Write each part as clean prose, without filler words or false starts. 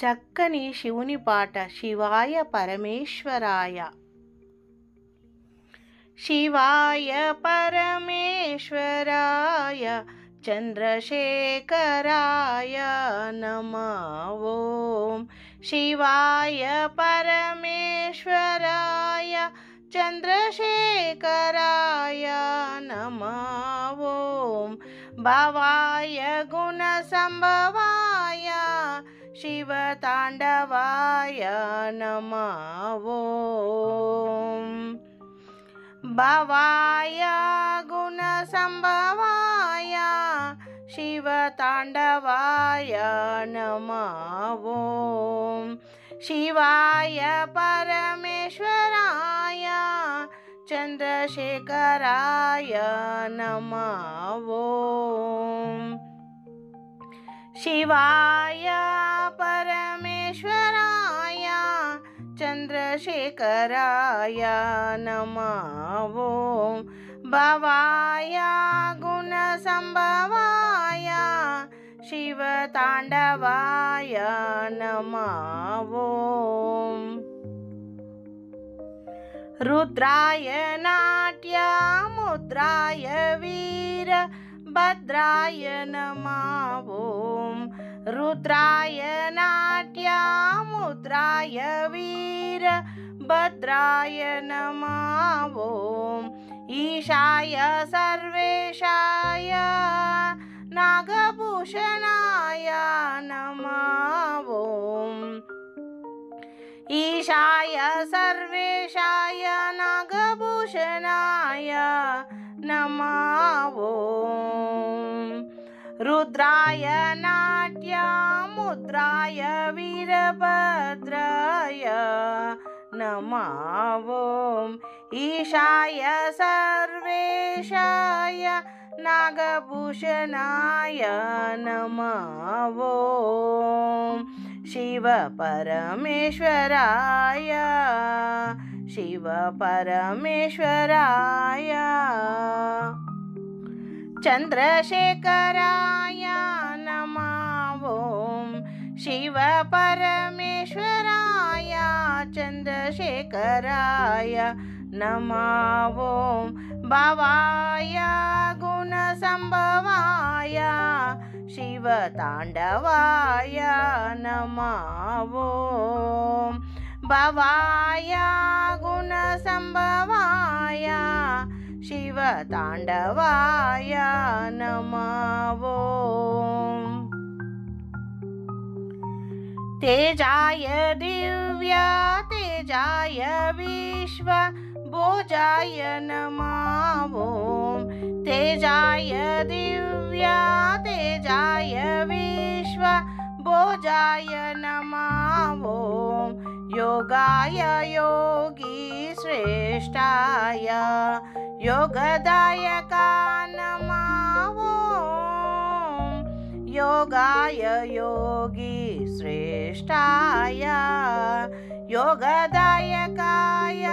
చక్కని శివుని పాట శివాయ పరమేశ్వరాయ. శివాయ పరమేశ్వరాయ చంద్రశేఖరాయ నమః ఓం. శివాయ పరమేశ్వరాయ చంద్రశేఖరాయ నమః ఓం. భవాయ గుణ సంభవాయ శివతాండవాయ నమః ఓం. భవాయ గుణ సంభవాయ శివతాండవాయ నమః ఓం. శివాయ పరమేశ్వరాయ చంద్రశేఖరాయ నమః ఓం. శివాయ పరమేశ్వరాయ చంద్రశేఖరాయ నమః ఓం. భవాయ గుణ సంభవాయ శివతాండవాయ నమః ఓం. రుద్రాయ నాట్యముద్రాయ వీర భద్రాయ నమః ఓం. రుద్రాయ నాట్యముద్రాయ వీర భద్రాయ నమః ఓం. ఈశాయ సర్వేశాయ నాగభూషణాయ నమః ఓం. ఈశాయ సర్వేశాయ నాగభూషణాయ నమః ఓం. రుద్రాయ నాట్యముద్రాయ వీరభద్రాయ నమః ఓం. ఈశాయ సర్వేశాయ నాగభూషణాయ నమః ఓం. శివ పరమేశ్వరాయ శివ పరమేశ్వరాయ చంద్రశేఖరాయ నమః ఓం. శివ పరమేశ్వరాయ చంద్రశేఖరాయ నమః ఓం. భవాయ గుణ సంభవాయ శివతాండవాయ నమః ఓం. భవాయ గుణ సంభవాయ శివతాండవాయ నమః ఓం. తేజాయ దివ్య తేజాయ విశ్వ భోజాయ నమః ఓం. తేజాయ దివ్య తేజాయ విశ్వ భోజాయ నమః ఓం. యోగాయ యోగి శ్రేష్ఠాయ యోగదాయక నమః ఓం. యోగాయ యోగి శ్రేష్ఠాయ యోగదాయకాయ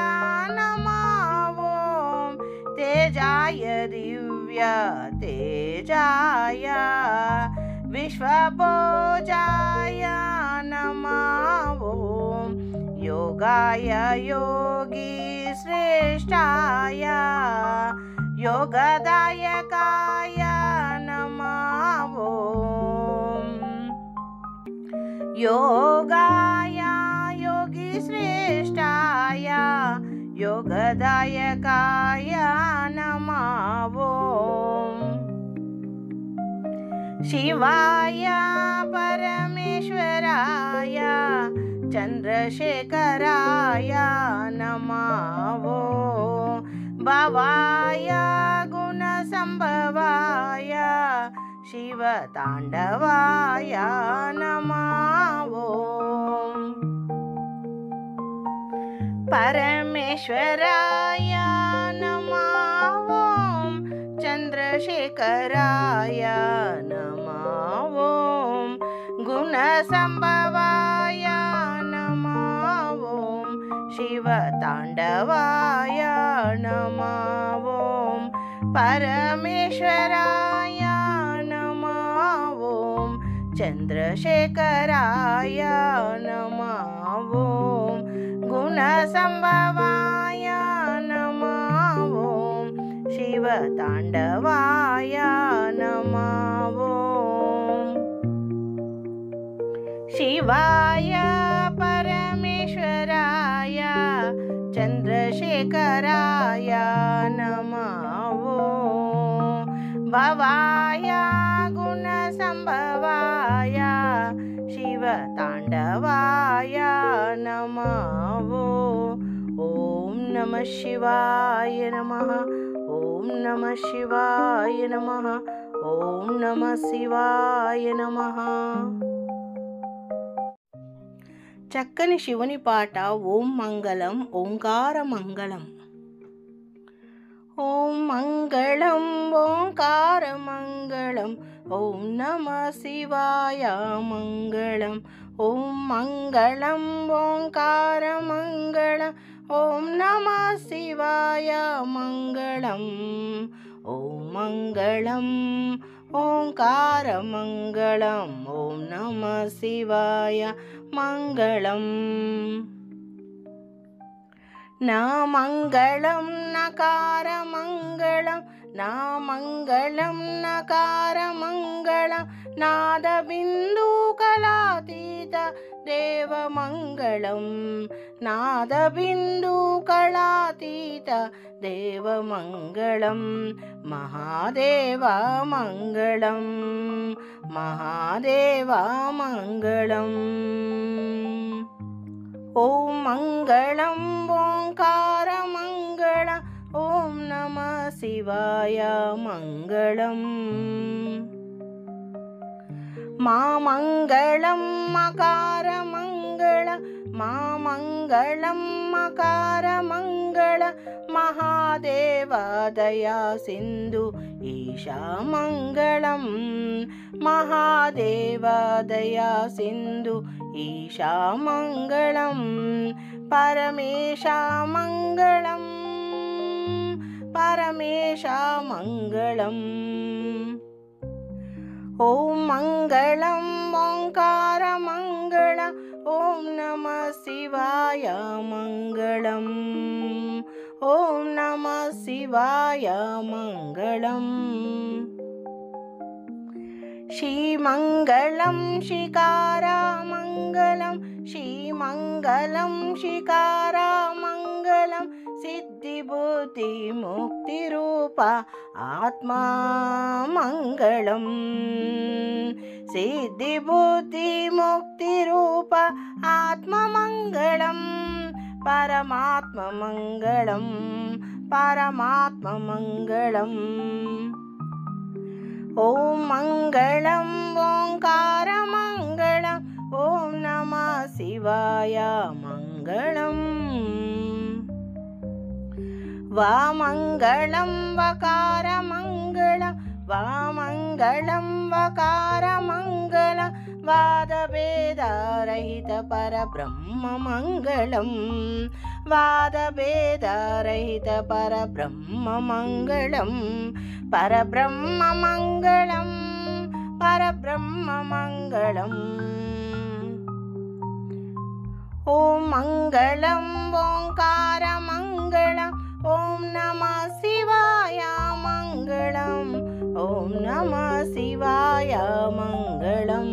నమః ఓం. తేజాయ దివ్య తేజాయ విశ్వభోజాయ నమః ఓం. యోగాయ యోగి శ్రేష్ఠాయ యోగదాయకాయ నమః ఓం. యోగాయ యోగి శ్రేష్ఠాయ యోగదాయకాయ నమః ఓం. శివాయ పరమేశ్వరాయ చంద్రశేఖరాయ నమః ఓం. భవాయ గుణ సంభవాయ శివతాండవాయ నమః ఓం. పరమేశ్వరాయ నమః ఓం. చంద్రశేఖరాయ నమః ఓం. గుణ సంభవాయ నమః ఓం. శివతాండవాయ నమః ఓం. పరమేశ్వరాయ నమః ఓం. चन्द्रशेखराय नमः ॐ गुणसम्भवाय नमः ॐ शिवताण्डवाय नमः ॐ शिवाय परमेश्वराय चन्द्रशेखराय नमः ॐ भवाय गुणसम्भवाय शिवताण्डवाय नमः ॐ नमः शिवाय नमः ॐ नमः शिवाय नमः ॐ नमः शिवाय नमः। చక్కని శివుని పాట ఓం మంగళం ఓంకార మంగళం ఓం మంగళం ఓంకార మంగళం ఓం నమః శివాయ మంగళం ఓం మంగళం ఓంకార మంగళం ఓం నమః శివాయ మంగళం ఓం మంగళం ఓంకార మంగళం ఓం నమః శివాయ మంగళం నా మంగళం నకార మంగళం నా మంగళం నకార మంగళం నాద బిందు కళాతీత దేవ మంగళం నాద బిందు కళాతీత దేవ మంగళం మహాదేవ మంగళం మహాదేవ మంగళం ఓం మంగళం ఓంకార మంగళం ఓం నమః శివాయ మంగళం మా మంగళం మకార మంగళం మా మంగళం మకార మంగళం మహాదేవ దయా సింధు ఈశా మంగళం మహాదేవ దయా సింధు ఈశా మంగళం పరమేశ మంగళం పరమేశ మంగళం ఓం మంగళం ఓంకార మంగళం ఓం నమః శివాయ మంగళం ఓం నమః శివాయ మంగళం శ్రీమంగళం శ్రీకార మంగళం శ్రీమంగళం శ్రీకార మంగళం సిద్ధి బుద్ధి ముక్తి రూప ఆత్మా మంగళం సిద్ధి బుద్ధి ముక్తి రూప ఆత్మ మంగళం పరమాత్మ మంగళం పరమాత్మ మంగళం ఓం మంగళం ఓంకార మంగళం ఓం నమః శివాయ మంగళం వామంగళం వకార మంగళం వామంగళం వకార మంగళం వాదభేదరహిత పరబ్రహ్మ మంగళం వాదభేదరహిత పరబ్రహ్మ మంగళం పరబ్రహ్మ మంగళం పరబ్రహ్మ మంగళం ఓం మంగళం ఓంకార మంగళం ఓం నమః శివాయ మంగళం ఓం నమః శివాయ మంగళం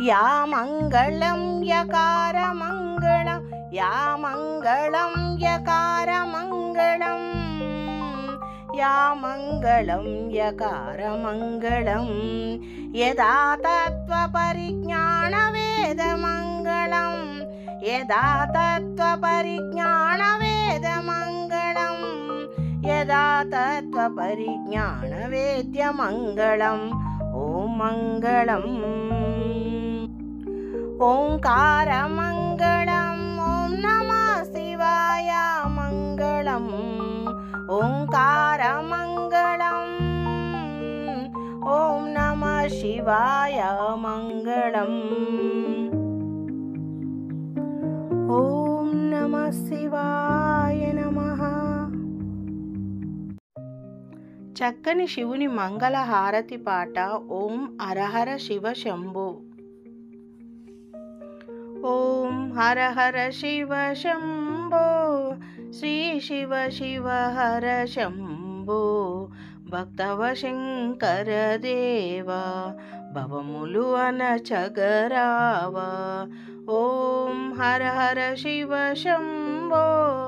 యా మంగళం యకార మంగళం యా మంగళం యకార మంగళం యా మంగళం యకార మంగళం యదా తత్వ పరిజ్ఞాన వేద మంగళం యదా తత్వ పరిజ్ఞాన వేద మంగళం యదా తత్వ పరిజ్ఞాన వేద్య మంగళం ఓం మంగళం ఓంకార మంగళం ఓం నమః శివాయ మంగళం ఓంకార మంగళం ఓం నమః శివాయ మంగళం ఓం నమః శివాయ నమః చక్కని శివుని మంగళ హారతి పాట ఓం హరహర శివ శంభో. ఓం హరహర శివ శంభో శ్రీ శివ శివ హర శంభో భక్తవ శంకర దేవా భవములు అనచగరావా. ఓం హరహర శివ శంభో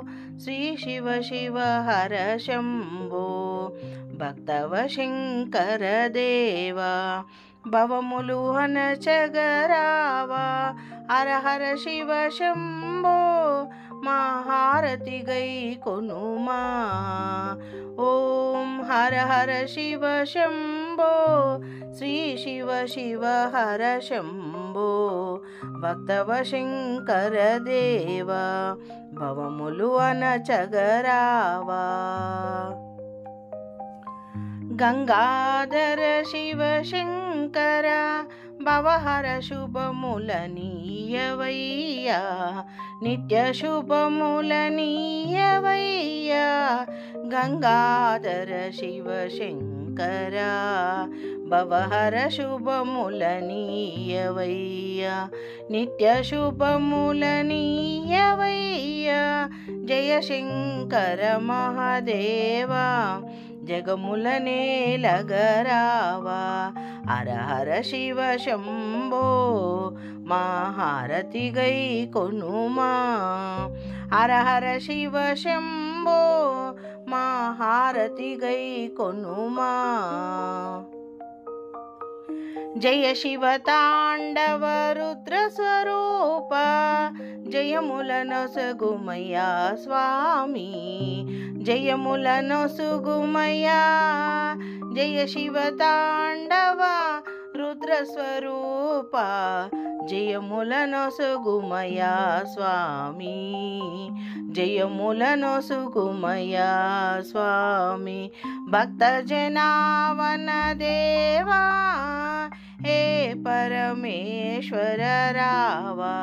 శ్రీ శివ శివ హర శంభో భక్తవ శంకర దేవా భవములు అనచగరావా. హర హర శివ శంభో మా హారతి గై కొనుమా. ఓం హర హర శివ శంభో శ్రీ శివ శివ హర శంభో భక్తవ శంకర దేవా భవములు అనచగరావా. గంగాధర శివ శంకర భవహర శుభములనీయవయ్యా నిత్య శుభములనీయవయ్యా. గంగాధర శివ శంకర భవహర శుభములనీయవయ్యా నిత్య శుభములనీయవయ్యా. జయ శంకర మహాదేవా జగముల నేలగరావా. హర హర శివ శంభో మా హారతి గై కొనుమా. హర హర శివ శంభో మా హారతి గై కొనుమా. జయ శివ తాండవ రుద్ర స్వరూప జయముల నొసగుమయ్యా స్వామి జయముల నొసగుమయ్యా. జయ శివ తాండవ రుద్ర స్వరూప జయముల నొసగుమయ్యా స్వామి జయముల నొసగుమయ్యా స్వామి. భక్త జనావన దేవా హే పరమేశ్వర రావా.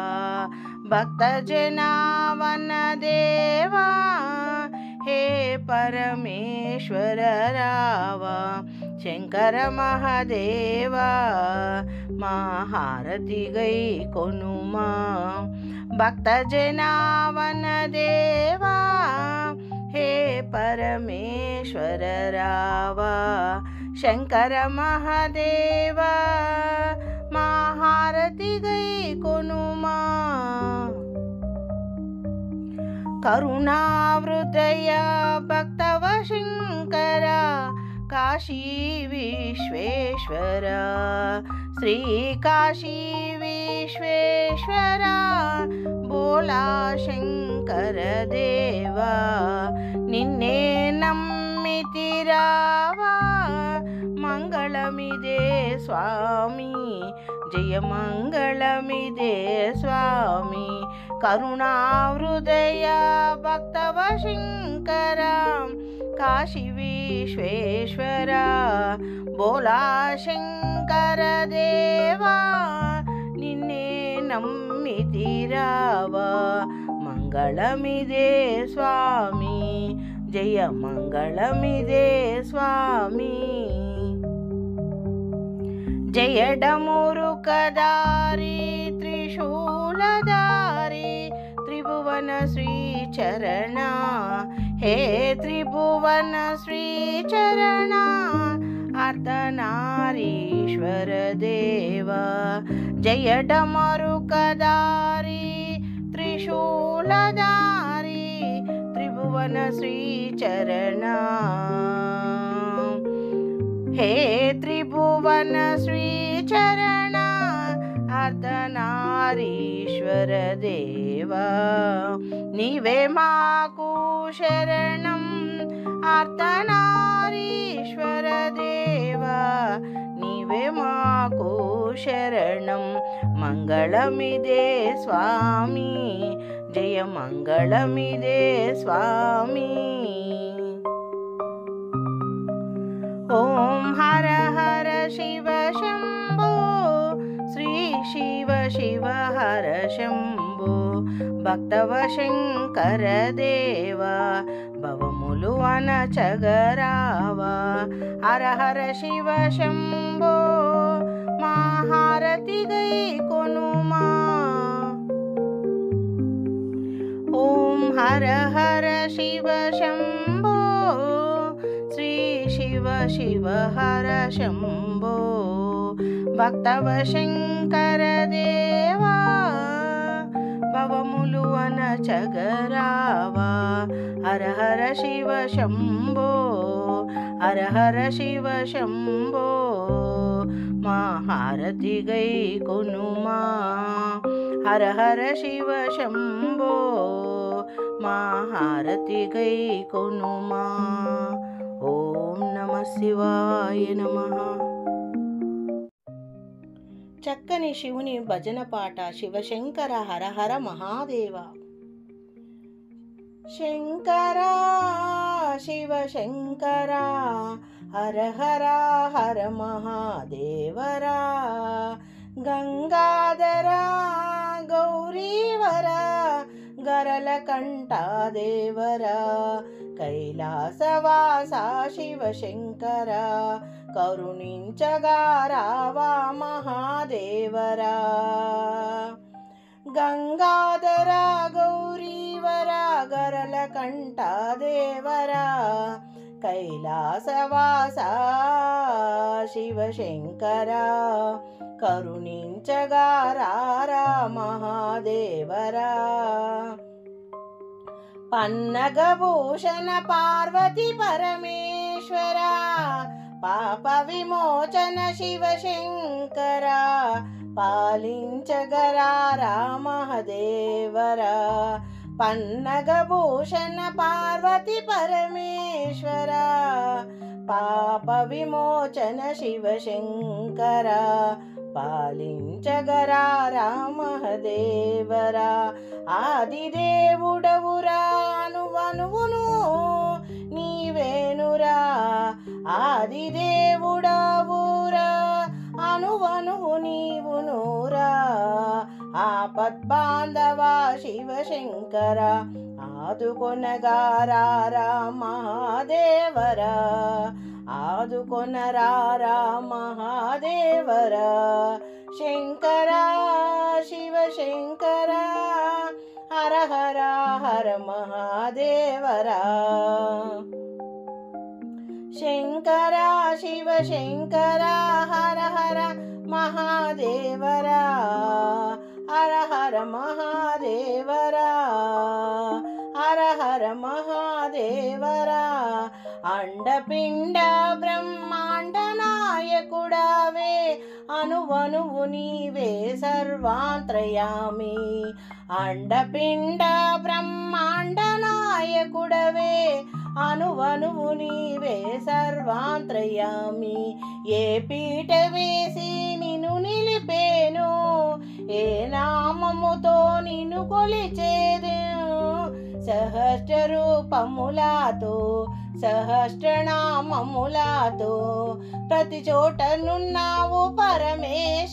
భక్త జనావన దేవా హే పరమేశ్వర రావా. శంకర మహాదేవా మా హారతి గై కొనుమా. భక్త జనావన దేవా హే పరమేశ్వర రావా. శంకర మహాదేవా మా హారతి గై కొనుమా. కరుణావృతయ భక్తవ శంకర కాశీ విశ్వేశ్వర శ్రీ కాశీ విశ్వేశ్వర బోలా శంకర దేవా నిన్నే నమ్మితి రావా. మంగళమిదే స్వామి జయ మంగళమిదే స్వామి. కరుణావృదయ భక్తవ శంకర కాశీ విశ్వేశ్వర బోలా శంకర దేవా నిన్నే నమ్మితి రావా. మంగళమిదే స్వామి జయ మంగళమిదే స్వామి. జయడమురుకదారి త్రిశూలధారి త్రిభువన శ్రీచరణ హే త్రిభువన శ్రీచరణ అర్ధనారీశ్వర దేవా. జయడమరుకదారి త్రిశూలధారి త్రిభువన శ్రీచరణ హే త్రిభువన శ్రీచరణ అర్ధనారీశ్వర దేవా. నీవే మాకు శరణం అర్ధనారీశ్వర దేవా నీవే మాకు శరణం. మంగళమిదే స్వామి జయ మంగళమిదే స్వామి. ఓం హర హర శివ శంభో శ్రీ శివ శివ హర శంభో భక్తవ శంకర దేవా భవములు పవములు అనచగరావా. హర హర శివ శంభో మా హారతి గై కొనుమా. ఓం హర హర శివ శంభో శ్రీ శివ శివ హర శంభో. భక్తవ శంకర దేవా భవములు అనచగరావా. హర హర శివ శంభో హర హర శివ శంభో మా హారతి గై కొనుమా. హర హర శివ శంభో మా హారతి గై కొనుమా. ఓం నమ శివాయ నమః. చక్కని శివుని భజన పాట శివశంకర హర హర మహాదేవ. శంకర శివ శంకర హర హర హర మహాదేవరా. గంగాధర గౌరీవర గరల కంఠాదేవరా. కైలాసవాస శివశంకర కరుణించగా రావా మహాదేవరా. గంగాధర గౌరీవర గరల కంఠాదేవరా. కైలాసవాస శివశంకర కరుణించగా రారా మహాదేవరా. పన్నగభూషణ పార్వతి పరమేశ్వర పాప విమోచన శివశంకర పాలించగరారా మహాదేవరా. పన్నగభూషణ పార్వతి పరమేశ్వర పాప విమోచన శివశంకర పాలించగరారా మహాదేవరా. ఆదిదేవుడవురా అనువనువును నీవేనురా. ఆదిదేవుడవురా అనువనువు నీవునురా. ఆపద్బాంధవా శివశంకర ఆదుకొనగారారా మహాదేవరా. ఆదుకొనరారా మహాదేవరా. శంకర శివశంకర హర హర హర మహాదేవరా. శంకర శివశంకర హర హర మహాదేవరా. హర హర మహాదేవరా. హర హర మహాదేవరా. అండపిండ బ్రహ్మాండ నాయకుడవే అనువనువు నీవే సర్వాంతర్యామి. అండపిండ బ్రహ్మాండ నాయకుడవే అనువనువు నీవే సర్వాంతర్యామి. ఏ పీట వేసి నిన్ను నిలిపేను ఏ నామముతో నిన్ను కొలిచేదు. సహస్ర రూపములతో సహస్రనామములతో ప్రతి చోటనున్నావు పరమేశ.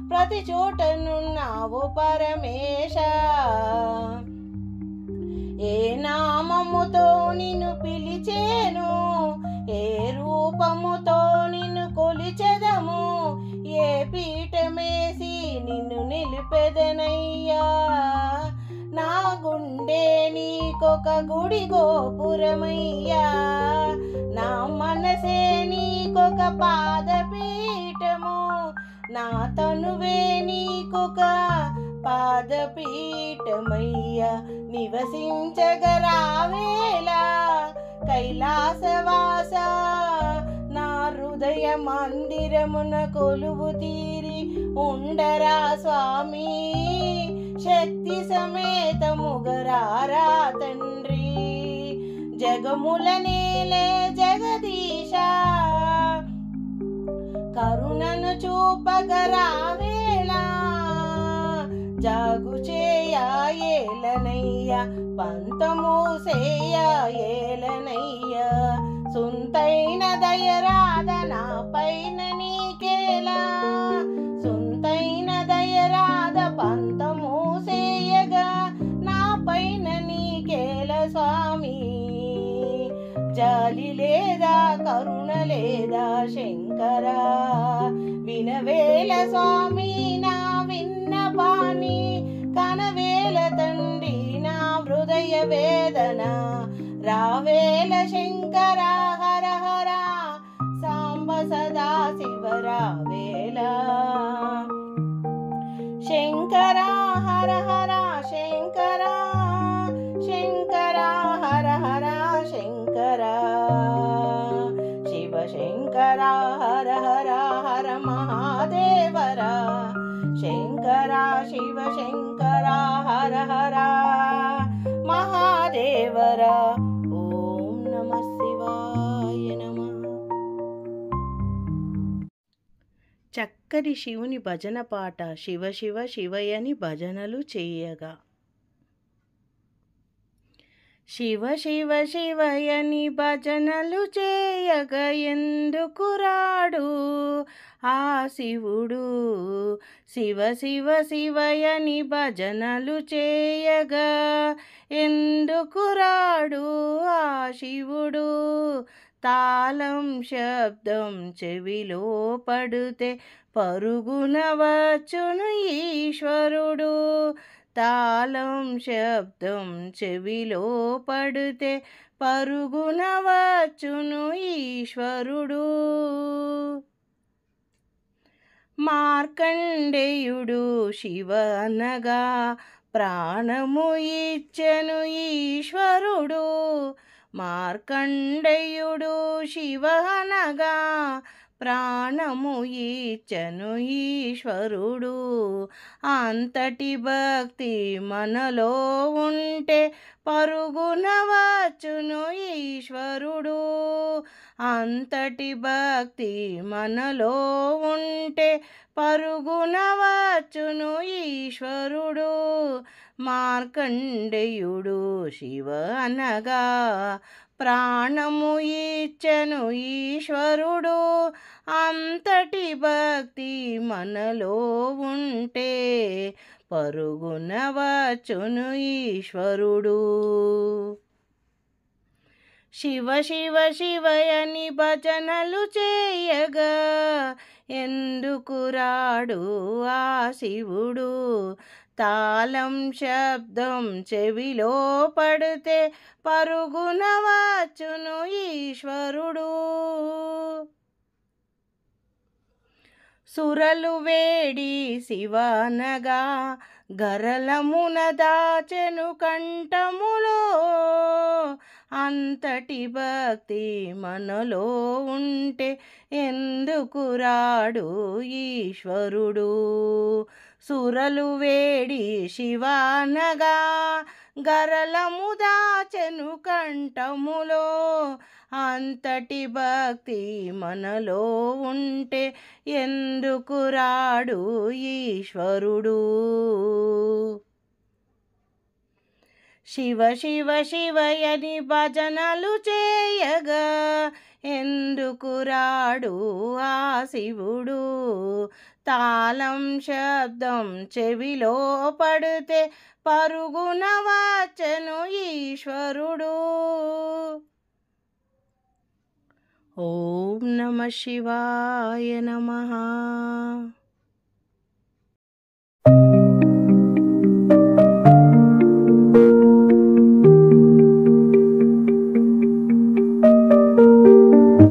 ప్రతి చోటనున్నావు పరమేశ. ఏ నామముతో నిన్ను పిలిచేను ఏ రూపముతో నిన్ను కొలిచెదము. ఏ పీఠమేసి నిన్ను నిలిపెదనయ్యా. నా గుండె నీకొక గుడి గోపురమయ్యా. నా మనసే నీకొక పాదపీఠము. నా తనువే నీకొక పాదపీఠమయ్యా. నివసించగరావేలా కైలాసవాస నా హృదయ మందిరమున కొలువు తీరి ఉండరా స్వామి. శక్తి సమేతముగరారా తండ్రి. జగముల నేలే జగదీశ కరుణను చూపగరావేలా. జాగు చేయలేనయ్య పంతము చేయలేనయ్య. సుంతైన దయరాధ నా పైన నీకేలా. సుంతైన దయరాధ పంతము చేయగా నా పైన నీకేల స్వామి. జాలి లేదా కరుణ లేదా శంకరా, వినవేల స్వామి నా విన్నపాని, కనవేల తండ్రి నా హృదయ వేదన, రావేల శంకరా హర హర సాంబ సదా శివ రావేల, శంకరా హర హర శంకరా, శంకరా హర హర శంకరా, శివ శంకరా హర హర హర మహాదేవరా, శంకరా శివ శంకరా హర హర మహాదేవరా. ఓం నమః శివాయ నమః. చక్కని శివుని భజన పాట శివ శివ శివయని భజనలు చేయగా. శివ శివ శివయని భజనలు చేయగా ఎందుకు రాడు ఆ శివుడు, శివ శివ శివయని భజనలు చేయగా ఎందుకు రాడు ఆ శివుడు, తాళం శబ్దం చెవిలో పడితే పరుగున వచ్చును ఈశ్వరుడు, తాళం శబ్దం చెవిలో పడితే పరుగున వచ్చును ఈశ్వరుడు. మార్కండేయుడు శివ అనగా ప్రాణము ఇచ్చెను ఈశ్వరుడు, మార్కండేయుడు శివ అనగా ప్రాణము ఇచ్చెను ఈశ్వరుడు. అంతటి భక్తి మనలో ఉంటే పరుగున వచ్చును ఈశ్వరుడు, అంతటి భక్తి మనలో ఉంటే పరుగున వచ్చును ఈశ్వరుడు. మార్కండేయుడు శివ అనగా ప్రాణము ఇచ్చెను ఈశ్వరుడు, అంతటి భక్తి మనలో ఉంటే పరుగున వచ్చును ఈశ్వరుడు. శివ శివ శివయని భజనలు చేయగా ఎందుకు రాడు ఆ శివుడు, తాళం శబ్దం చెవిలో పడితే పరుగున వచ్చును ఈశ్వరుడు. సురలు వేడి శివ అనగా గరళమున దాచెను కంఠములో, అంతటి భక్తి మనలో ఉంటే ఎందుకు రాడు ఈశ్వరుడు. సురలు వేడి శివ అనగా గరళము దాచెను కంఠములో, అంతటి భక్తి మనలో ఉంటే ఎందుకు రాడు ఈశ్వరుడు. శివ శివ శివయని భజనలు చేయగా ఎందుకు రాడు ఆ శివుడు, తాళం శబ్దం చెవిలో పడితే పరుగున వచ్చెను ఈశ్వరుడు. ఓం నమః శివాయ నమః.